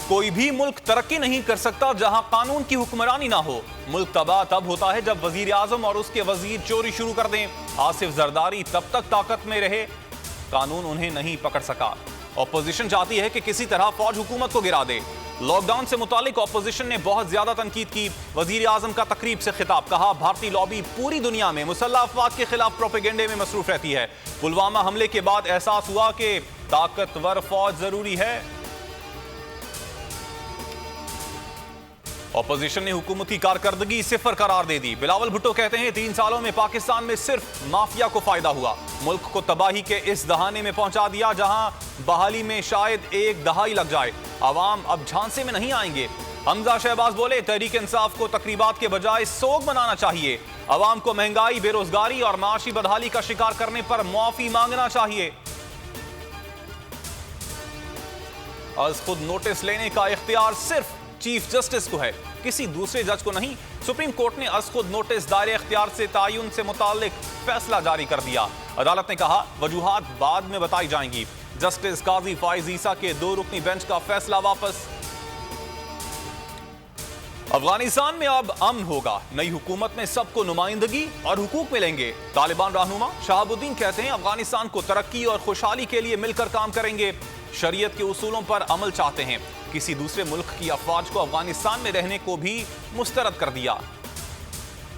कोई भी मुल्क तरक्की नहीं कर सकता जहां कानून की हुक्मरानी ना हो। मुल्क तबाह तब होता है जब वजीर आजम और उसके वजीर चोरी शुरू कर दें। आसिफ जरदारी तब तक ताकत में रहे, कानून उन्हें नहीं पकड़ सका। ऑपोजिशन चाहती है कि किसी तरह फौज हुकूमत को गिरा दे। लॉकडाउन से मुतालिक ऑपोजिशन ने बहुत ज्यादा तनकीद की। वजीर आजम का तकरीब से खिताब, कहा भारतीय लॉबी पूरी दुनिया में मुसल्लह अफवाद के खिलाफ प्रोपेगेंडे में मसरूफ रहती है। पुलवामा हमले के बाद एहसास हुआ कि ताकतवर फौज जरूरी है। ऑपोजिशन ने हुकूमती कारकर्दगी सिफर करार दे दी। बिलावल भुट्टो कहते हैं 3 सालों में पाकिस्तान में सिर्फ माफिया को फायदा हुआ, मुल्क को तबाही के इस दहाने में पहुंचा दिया जहां बहाली में शायद एक दहाई लग जाए। अवाम अब झांसे में नहीं आएंगे। हमजा शहबाज बोले तहरीक इंसाफ को तकरीबात के बजाय सोग मनाना चाहिए। अवाम को महंगाई, बेरोजगारी और माशी बदहाली का शिकार करने पर मुआफी मांगना चाहिए। आज खुद नोटिस लेने का इख्तियार सिर्फ चीफ जस्टिस को है, किसी दूसरे जज को नहीं। सुप्रीम कोर्ट ने आज खुद नोटिस दायरे इख्तियार से तायुन से मुताल्लिक फैसला जारी कर दिया। अदालत ने कहा वजूहात बाद में बताई जाएंगी। जस्टिस काजी फाइज ईसा के 2 रुकनी बेंच का फैसला वापस। अफगानिस्तान में अब अमन होगा, नई हुकूमत में सबको नुमाइंदगी और हुकूक मिलेंगे। तालिबान रहनुमा शहाबुद्दीन कहते हैं अफगानिस्तान को तरक्की और खुशहाली के लिए मिलकर काम करेंगे। शरीयत के उसूलों पर अमल चाहते हैं। किसी दूसरे मुल्क की अफवाज को अफगानिस्तान में रहने को भी मुस्तरद कर दिया।